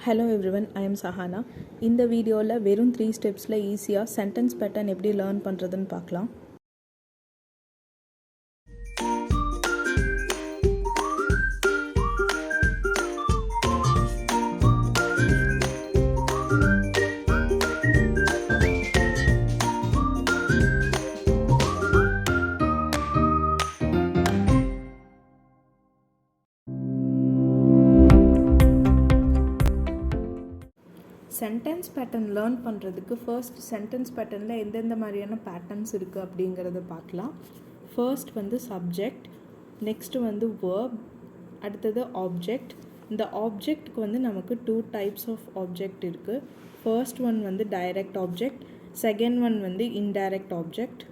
Hello everyone, I am Sahana. இந்த வீடியோவில் வெறும் 3 ஸ்டெப்ஸில் ஈஸியாக சென்டென்ஸ் பேட்டர்ன் எப்படி லேர்ன் பண்ணுறதுன்னு பார்க்கலாம். சென்டென்ஸ் பேட்டர்ன் லேர்ன் பண்ணுறதுக்கு ஃபர்ஸ்ட் சென்டென்ஸ் பேட்டர்னில் எந்தெந்த மாதிரியான பேட்டர்ன்ஸ் இருக்குது அப்படிங்கிறத பார்க்கலாம். ஃபர்ஸ்ட் வந்து சப்ஜெக்ட், நெக்ஸ்ட்டு வந்து verb, அடுத்தது ஆப்ஜெக்ட். இந்த ஆப்ஜெக்ட்டுக்கு வந்து நமக்கு 2 டைப்ஸ் ஆஃப் ஆப்ஜெக்ட் இருக்குது. ஃபர்ஸ்ட் ஒன் வந்து டைரக்ட் ஆப்ஜெக்ட், செகண்ட் ஒன் வந்து இன்டைரக்ட் ஆப்ஜெக்ட்,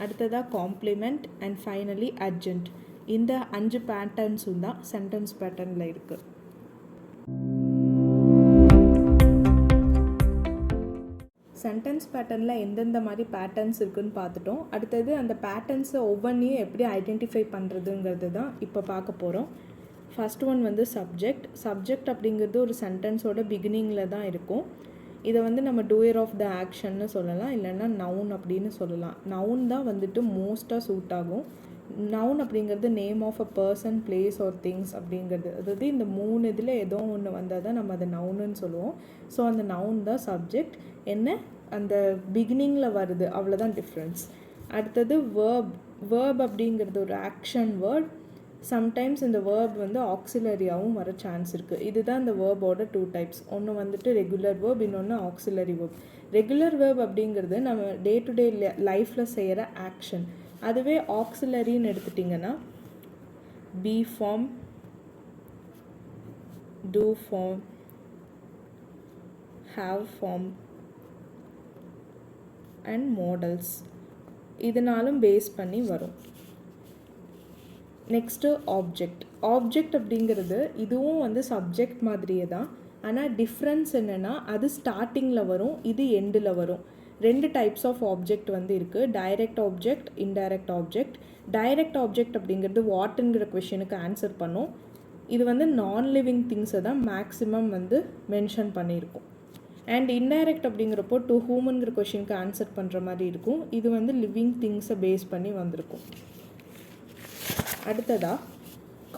அடுத்ததாக காம்ப்ளிமெண்ட் அண்ட் ஃபைனலி அட்ஜென்ட். இந்த 5 பேட்டர்ன்ஸும் தான் சென்டென்ஸ் பேட்டர்னில் இருக்குது. சென்டென்ஸ் பேட்டர்னில் எந்தெந்த மாதிரி பேட்டர்ன்ஸ் இருக்குதுன்னு பார்த்துட்டோம். அடுத்தது அந்த பேட்டர்ன்ஸை ஒவ்வொன்றையும் எப்படி ஐடென்டிஃபை பண்ணுறதுங்கிறது தான் இப்போ பார்க்க போகிறோம். ஃபர்ஸ்ட் ஒன் வந்து சப்ஜெக்ட் அப்படிங்கிறது ஒரு சென்டென்ஸோட பிகினிங்கில் தான் இருக்கும். இதை வந்து நம்ம டூயர் ஆஃப் த ஆக்ஷன்னு சொல்லலாம், இல்லைன்னா நவுன் அப்படின்னு சொல்லலாம். நவுன் தான் வந்துட்டு மோஸ்ட்டாக சூட் ஆகும். நவுன் அப்படிங்கிறது name of a person, place or things அப்படிங்கிறது. அதாவது இந்த 3 இதில் ஏதோ ஒன்று வந்தால் தான் நம்ம அதை நவுன்னு சொல்லுவோம். ஸோ அந்த நவுன் தான் சப்ஜெக்ட். என்ன அந்த பிகினிங்கில் வருது, அவ்வளோதான் டிஃப்ரென்ஸ். அடுத்தது வேர்ப் அப்படிங்கிறது ஒரு ஆக்ஷன் வேர்ட். சம்டைம்ஸ் இந்த வேர்ப் வந்து ஆக்சிலரியாகவும் வர சான்ஸ் இருக்குது. இதுதான் இந்த வேர்போட 2 டைப்ஸ். ஒன்று வந்துட்டு ரெகுலர் வேர்ப், இன்னொன்று ஆக்சிலரி வேர்ப். ரெகுலர் வேர்ப் அப்படிங்கிறது நம்ம டே டு டே லைஃப்பில் செய்கிற ஆக்ஷன். அதுவே ஆக்சிலரின்னு எடுத்துட்டிங்கன்னா be form, do form, have form and modals, இதனாலும் பேஸ் பண்ணி வரும். நெக்ஸ்ட்டு ஆப்ஜெக்ட் அப்படிங்கிறது இதுவும் வந்து சப்ஜெக்ட் மாதிரியே தான். ஆனால் டிஃப்ரென்ஸ் என்னென்னா அது ஸ்டார்டிங்கில் வரும், இது எண்டில் வரும். 2 டைப்ஸ் ஆஃப் ஆப்ஜெக்ட் வந்து இருக்குது. Direct object, indirect object. Direct object அப்படிங்கிறது வாட்டுங்கிற கொஷனுக்கு ஆன்சர் பண்ணும். இது வந்து நான் லிவிங் திங்ஸை தான் மேக்ஸிமம் வந்து மென்ஷன் பண்ணியிருக்கும். அண்ட் இன்டைரக்ட் அப்படிங்கிறப்போ டு ஹூமன்கிற கொஷனுக்கு ஆன்சர் பண்ணுற மாதிரி இருக்கும். இது வந்து லிவிங் திங்ஸை பேஸ் பண்ணி வந்திருக்கும். அடுத்ததாக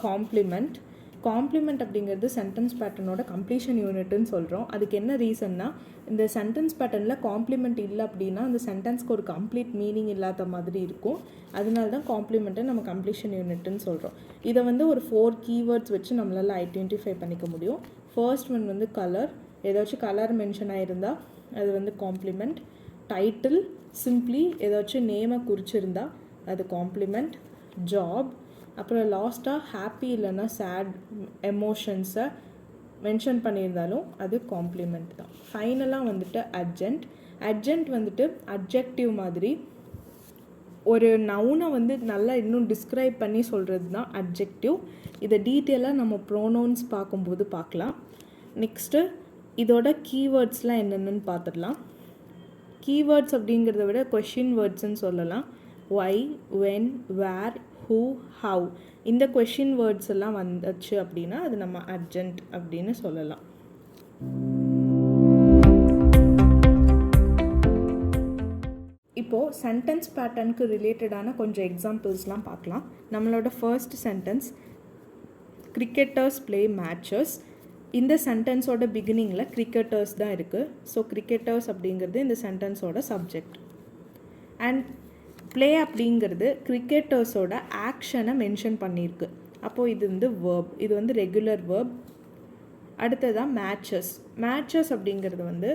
காம்ப்ளிமெண்ட் அப்படிங்கிறது சென்டென்ஸ் பேட்டர்னோட கம்ப்ளீஷன் யூனிட்னு சொல்கிறோம். அதுக்கு என்ன ரீசன்னா, இந்த சென்டென்ஸ் பேட்டர்னில் காம்ப்ளிமெண்ட் இல்லை அப்படின்னா அந்த சென்டென்ஸ்க்கு ஒரு கம்ப்ளீட் மீனிங் இல்லாத மாதிரி இருக்கும். அதனால தான் காம்ப்ளிமெண்ட்டை நம்ம கம்ப்ளீஷன் யூனிட்னு சொல்கிறோம். இதை வந்து ஒரு 4 கீவேர்ட்ஸ் வச்சு நம்மளால் ஐடென்டிஃபை பண்ணிக்க முடியும். ஃபர்ஸ்ட் ஒன் வந்து கலர். ஏதாச்சும் கலர் மென்ஷன் ஆகிருந்தால் அது வந்து காம்ப்ளிமெண்ட். டைட்டில், சிம்ப்ளி ஏதாச்சும் நேமை குறிச்சிருந்தா அது காம்ப்ளிமெண்ட். ஜாப், அப்புறம் லாஸ்ட்டாக ஹாப்பி இல்லைன்னா சேட் எமோஷன்ஸை மென்ஷன் பண்ணியிருந்தாலும் அது காம்ப்ளிமெண்ட் தான். ஃபைனலாக வந்துட்டு அட்ஜென்ட் வந்துட்டு அட்ஜெக்டிவ் மாதிரி ஒரு நவுனை வந்து நல்லா இன்னும் டிஸ்கிரைப் பண்ணி சொல்கிறது தான் அட்ஜெக்டிவ். இதை டீட்டெயிலாக நம்ம ப்ரோனவுன்ஸ் பார்க்கும்போது பார்க்கலாம். நெக்ஸ்ட்டு இதோட கீவேர்ட்ஸ்லாம் என்னென்னு பார்த்துடலாம். கீவேர்ட்ஸ் அப்படிங்கிறத விட கொஷின் வேர்ட்ஸ்ன்னு சொல்லலாம். Why, when, where, who, how. இந்த கொஷின் வேர்ட்ஸ் எல்லாம் வந்துச்சு அப்படின்னா அது நம்ம அட்ஜென்ட் அப்படின்னு சொல்லலாம். இப்போது சென்டென்ஸ் பேட்டர்னுக்கு ரிலேட்டடான கொஞ்சம் எக்ஸாம்பிள்ஸ்லாம் பார்க்கலாம். நம்மளோட first sentence, cricketers play matches. இந்த சென்டென்ஸோட பிகினிங்கில் கிரிக்கெட்டர்ஸ் தான் இருக்குது. ஸோ கிரிக்கெட்டர்ஸ் அப்படிங்கிறது இந்த சென்டென்ஸோட சப்ஜெக்ட். அண்ட் ப்ளே அப்படிங்கிறது கிரிக்கெட்டர்ஸோட ஆக்ஷனை மென்ஷன் பண்ணியிருக்கு. அப்போது இது வந்து வேர்ப், இது வந்து ரெகுலர் வேர்ப். அடுத்ததான் மேட்சஸ் அப்படிங்கிறது வந்து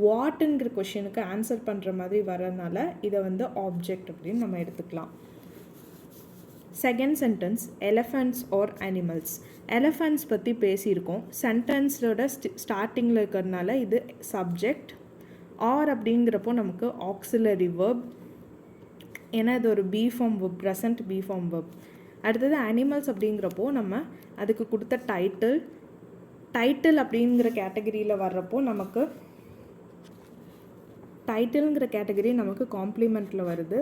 வாட்டுங்கிற கொஷனுக்கு ஆன்சர் பண்ணுற மாதிரி வரனால இதை வந்து ஆப்ஜெக்ட் அப்படின்னு நம்ம எடுத்துக்கலாம். Second sentence, elephants are animals. Elephants பற்றி பேசியிருக்கோம். சென்டென்ஸோட ஸ்டார்டிங்கில் இருக்கிறதுனால இது சப்ஜெக்ட். ஆர் அப்படிங்கிறப்போ நமக்கு ஆக்சிலரி வேர்ப், ஏன்னா இது ஒரு be form verb, present be form verb. அடுத்தது அனிமல்ஸ் அப்படிங்கிறப்போ நம்ம அதுக்கு கொடுத்த டைட்டில் அப்படிங்கிற கேட்டகரியில் வர்றப்போ நமக்கு டைட்டில்ங்கிற கேட்டகரி நமக்கு காம்ப்ளிமெண்ட்டில் வருது.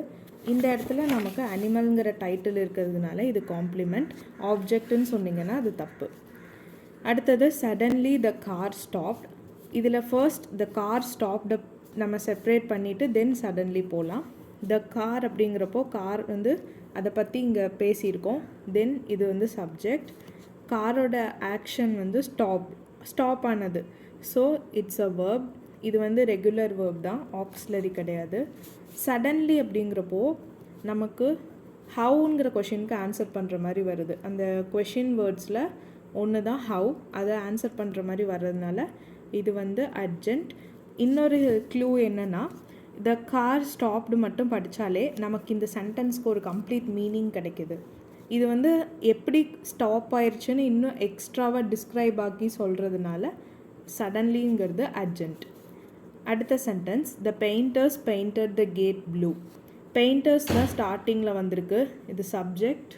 இந்த இடத்துல நமக்கு அனிமல்ங்கிற டைட்டில் இருக்கிறதுனால இது காம்ப்ளிமெண்ட். ஆப்ஜெக்ட்னு சொன்னிங்கன்னா அது தப்பு. அடுத்தது சடன்லி த கார் ஸ்டாப்ட். இதில் ஃபர்ஸ்ட் த கார் ஸ்டாப்ட நம்ம செப்ரேட் பண்ணிவிட்டு தென் சடன்லி போகலாம். த கார் அப்படிங்கிறப்போ கார் வந்து அதை பற்றி இங்கே பேசியிருக்கோம். தென் இது வந்து சப்ஜெக்ட். காரோட ஆக்ஷன் வந்து ஸ்டாப் ஆனது. So it's a verb. இது வந்து ரெகுலர் verb தான், ஆக்ஸிலரி கிடையாது. சடன்லி அப்படிங்கிறப்போ நமக்கு ஹவுங்கிற கொஷினுக்கு ஆன்சர் பண்ணுற மாதிரி வருது. அந்த கொஷின் வேர்ட்ஸில் ஒன்று தான் ஹவு, அதை ஆன்சர் பண்ணுற மாதிரி வர்றதுனால இது வந்து அர்ஜென்ட். இன்னொரு க்ளூ என்னென்னா, த கார் ஸ்டாப்டு மட்டும் படித்தாலே நமக்கு இந்த சென்டென்ஸ்க்கு ஒரு கம்ப்ளீட் மீனிங் கிடைக்கிது. இது வந்து எப்படி ஸ்டாப் ஆயிடுச்சுன்னு இன்னும் எக்ஸ்ட்ராவாக டிஸ்கிரைப் ஆக்கி சொல்கிறதுனால சடன்லிங்கிறது அர்ஜென்ட். அடுத்த sentence, the painters painted the cat blue. Painters தான் ஸ்டார்டிங்கில் வந்திருக்கு, இது சப்ஜெக்ட்.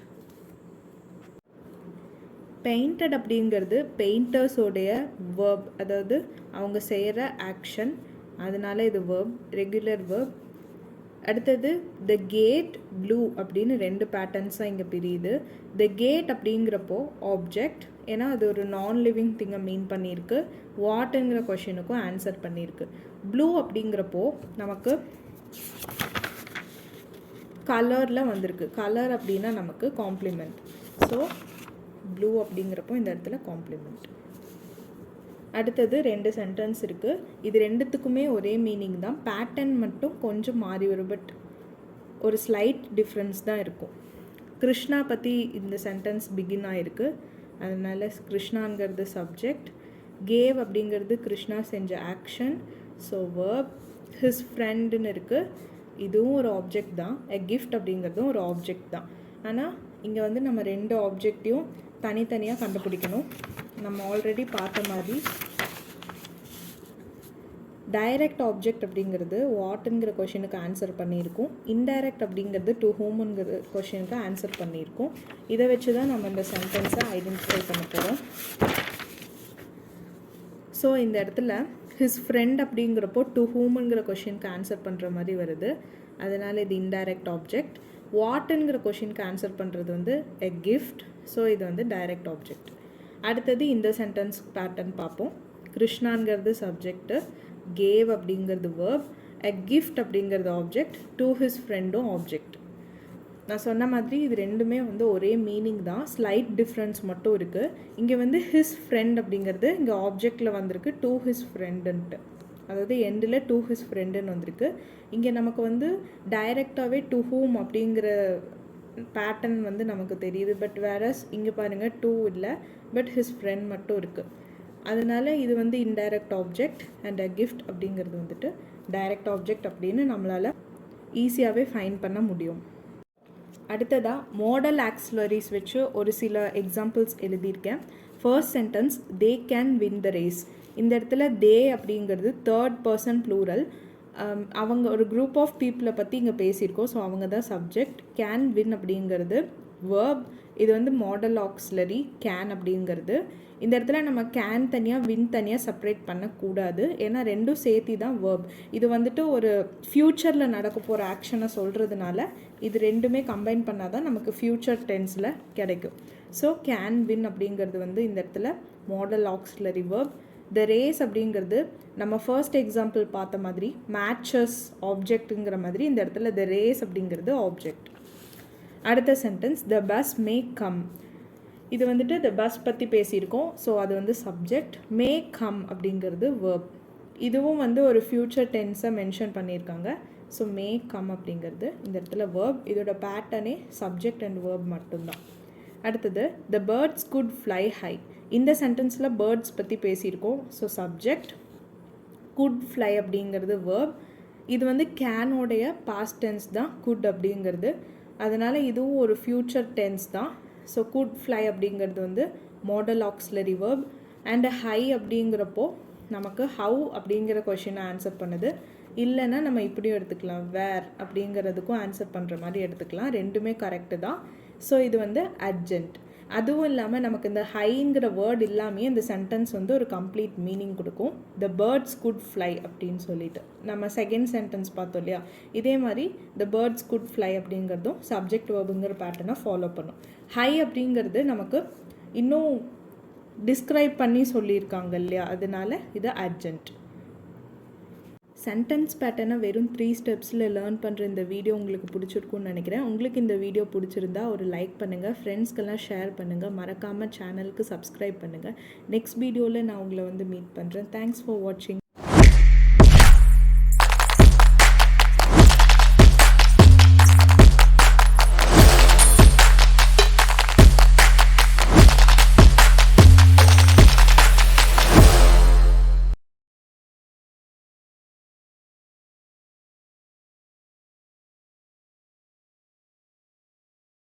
பெயிண்டட் அப்படிங்கிறது பெயிண்டர்ஸோடைய verb, அதாவது அவங்க செய்கிற ஆக்ஷன், அதனால இது verb, ரெகுலர் verb. அடுத்தது த கேட் ப்ளூ அப்படின்னு ரெண்டு பேட்டர்ன்ஸாக இங்கே பிரியுது. த கேட் அப்படிங்கிறப்போ ஆப்ஜெக்ட், ஏன்னா அது ஒரு நான் லிவிங் திங்கை மீன் பண்ணியிருக்கு. வாட்டுங்கிற கொஷினுக்கும் ஆன்சர் பண்ணியிருக்கு. ப்ளூ அப்படிங்கிறப்போ நமக்கு கலரில் வந்திருக்கு. கலர் அப்படின்னா நமக்கு காம்ப்ளிமெண்ட். ஸோ ப்ளூ அப்படிங்கிறப்போ இந்த இடத்துல காம்ப்ளிமெண்ட். அடுத்தது ரெண்டு சென்டென்ஸ் இருக்குது. இது ரெண்டுத்துக்குமே ஒரே மீனிங் தான், பேட்டர்ன் மட்டும் கொஞ்சம் மாறி வரும், பட் ஒரு ஸ்லைட் டிஃப்ரென்ஸ் தான் இருக்கும். கிருஷ்ணா பற்றி இந்த சென்டென்ஸ் பிகின் ஆகிருக்கு, அதனால் கிருஷ்ணாங்கிறது சப்ஜெக்ட். கேவ் அப்படிங்கிறது கிருஷ்ணா செஞ்ச ஆக்ஷன், ஸோ verb. ஹிஸ் ஃப்ரெண்டுன்னு இருக்குது, இதுவும் ஒரு ஆப்ஜெக்ட் தான். எ கிஃப்ட் அப்படிங்கிறதும் ஒரு ஆப்ஜெக்ட் தான். ஆனால் இங்கே வந்து நம்ம ரெண்டு ஆப்ஜெக்டையும் தனித்தனியாக கண்டுபிடிக்கணும். நம்ம ஆல்ரெடி பார்த்த மாதிரி டைரக்ட் ஆப்ஜெக்ட் அப்படிங்கிறது வாட்டுங்கிற கொஷினுக்கு ஆன்சர் பண்ணியிருக்கோம். இன்டைரக்ட் அப்படிங்கிறது டு ஹூம்ங்கிற கொஷினுக்கு ஆன்சர் பண்ணியிருக்கோம். இதை வச்சு தான் நம்ம இந்த சென்டென்ஸை ஐடென்டிஃபை பண்ண போகிறோம். ஸோ இந்த இடத்துல ஹிஸ் ஃப்ரெண்ட் அப்படிங்கிறப்போ டு ஹூம்ங்கிற கொஷினுக்கு ஆன்சர் பண்ணுற மாதிரி வருது, அதனால் இது இன்டைரக்ட் ஆப்ஜெக்ட். வாட்டுங்கிற கொஷினுக்கு ஆன்சர் பண்ணுறது வந்து எ கிஃப்ட், ஸோ இது வந்து டைரக்ட் ஆப்ஜெக்ட். அடுத்தது இந்த சென்டென்ஸ் பேட்டர்ன் பார்ப்போம். கிருஷ்ணாங்கிறது சப்ஜெக்டு, கேவ் அப்படிங்கிறது verb, எ கிஃப்ட் அப்படிங்கிறது ஆப்ஜெக்ட், டு ஹிஸ் ஃப்ரெண்டும் ஆப்ஜெக்ட். நான் சொன்ன மாதிரி இது ரெண்டுமே வந்து ஒரே மீனிங் தான், ஸ்லைட் டிஃப்ரென்ஸ் மட்டும் இருக்குது. இங்கே வந்து ஹிஸ் ஃப்ரெண்ட் அப்படிங்கிறது இங்கே ஆப்ஜெக்டில் வந்திருக்கு, டு ஹிஸ் ஃப்ரெண்டுன்ட்டு, அதாவது எண்டில் டு ஹிஸ் ஃப்ரெண்டுன்னு வந்திருக்கு. இங்கே நமக்கு வந்து டைரெக்டாகவே டு ஹூம் அப்படிங்கிற பேட்டர்ன் வந்து நமக்கு தெரியுது, பட் வேறஸ் இங்கே பாருங்கள் டூ இல்லை, பட் ஹிஸ் ஃப்ரெண்ட் மட்டும் இருக்குது. அதனால இது வந்து indirect object and a gift அப்படிங்கிறது வந்துட்டு டைரக்ட் ஆப்ஜெக்ட் அப்படின்னு நம்மளால் ஈஸியாகவே ஃபைன் பண்ண முடியும். அடுத்ததாக மாடல் ஆக்ஸிலரிஸ் வச்சு ஒரு சில எக்ஸாம்பிள்ஸ் எழுதியிருக்கேன். First sentence, they can win the race. இந்த இடத்துல தே அப்படிங்கிறது தேர்ட் பர்சன் ப்ளூரல். அவங்க ஒரு குரூப் ஆஃப் பீப்புளை பற்றி இங்கே பேசியிருக்கோம், ஸோ அவங்க தான் சப்ஜெக்ட். கேன் வின் அப்படிங்கிறது verb, இது வந்து மாடல் ஆக்ஸிலரி கேன் அப்படிங்கிறது. இந்த இடத்துல நம்ம கேன் தனியாக வின் தனியாக செப்பரேட் பண்ணக்கூடாது, ஏன்னா ரெண்டும் சேர்த்தி தான் verb. இது வந்துட்டு ஒரு ஃப்யூச்சரில் நடக்க போகிற ஆக்ஷனை சொல்கிறதுனால இது ரெண்டுமே கம்பைன் பண்ணால் தான் நமக்கு ஃப்யூச்சர் டென்ஸில் கிடைக்கும். ஸோ கேன் வின் அப்படிங்கிறது வந்து இந்த இடத்துல மாடல் ஆக்ஸிலரி verb. த ரேஸ் அப்படிங்கிறது நம்ம ஃபர்ஸ்ட் எக்ஸாம்பிள் பார்த்த மாதிரி மேட்சஸ் ஆப்ஜெக்ட்டுங்கிற மாதிரி இந்த இடத்துல த ரேஸ் அப்படிங்கிறது ஆப்ஜெக்ட். அடுத்த sentence, the bus may come. இது வந்துட்டு த பஸ் பற்றி பேசியிருக்கோம், ஸோ அது வந்து சப்ஜெக்ட். மே கம் அப்படிங்கிறது verb. இதுவும் வந்து ஒரு ஃப்யூச்சர் டென்ஸை மென்ஷன் பண்ணியிருக்காங்க, ஸோ மே கம் அப்படிங்கிறது இந்த இடத்துல verb. இதோட பேட்டர்னே சப்ஜெக்ட் அண்ட் verb மட்டும்தான். அடுத்தது, த பேர்ட்ஸ் குட் ஃப்ளை ஹை. இந்த சென்டென்ஸில் பேர்ட்ஸ் பற்றி பேசியிருக்கோம், ஸோ சப்ஜெக்ட். குட் ஃப்ளை அப்படிங்கிறது verb. இது வந்து கேனோடைய பாஸ்ட் டென்ஸ் தான் குட் அப்படிங்கிறது, அதனால் இதுவும் ஒரு ஃப்யூச்சர் டென்ஸ் தான். ஸோ குட் ஃப்ளை அப்படிங்கிறது வந்து model auxiliary verb. And high அப்படிங்கிறப்போ நமக்கு ஹவு அப்படிங்கிற கொஷினை ஆன்சர் பண்ணுது. இல்லைன்னா நம்ம இப்படியும் எடுத்துக்கலாம், வேர் அப்படிங்கிறதுக்கும் ஆன்சர் பண்ணுற மாதிரி எடுத்துக்கலாம், ரெண்டுமே கரெக்டு தான். ஸோ இது வந்து அர்ஜென்ட். அதுவும் இல்லாமல் நமக்கு இந்த ஹைங்கிற வேர்ட் இல்லாமே இந்த சென்டென்ஸ் வந்து ஒரு கம்ப்ளீட் மீனிங் கொடுக்கும். த பேர்ட்ஸ் குட் ஃப்ளை அப்படின்னு சொல்லிட்டு நம்ம செகண்ட் சென்டென்ஸ் பார்த்தோம் இல்லையா, இதே மாதிரி த பேர்ட்ஸ் குட் ஃப்ளை அப்படிங்கிறதும் சப்ஜெக்ட் வேர்புங்கிற பேட்டர்னை ஃபாலோ பண்ணும். ஹை அப்படிங்கிறது நமக்கு இன்னும் டிஸ்கிரைப் பண்ணி சொல்லியிருக்காங்க இல்லையா, அதனால இது அட்ஜென்ட். சென்டென்ஸ் பேட்டர்னை வெறும் 3 ஸ்டெப்ஸில் லேர்ன் பண்ணுற இந்த வீடியோ உங்களுக்கு பிடிச்சிருக்குன்னு நினைக்கிறேன். உங்களுக்கு இந்த வீடியோ பிடிச்சிருந்தா ஒரு லைக் பண்ணுங்கள், ஃப்ரெண்ட்ஸ்க்கெல்லாம் ஷேர் பண்ணுங்கள், மறக்காமல் சேனலுக்கு சப்ஸ்கிரைப் பண்ணுங்கள். நெக்ஸ்ட் வீடியோவில் நான் உங்களை மீட் பண்ணுறேன். தேங்க்ஸ் ஃபார் வாட்சிங்.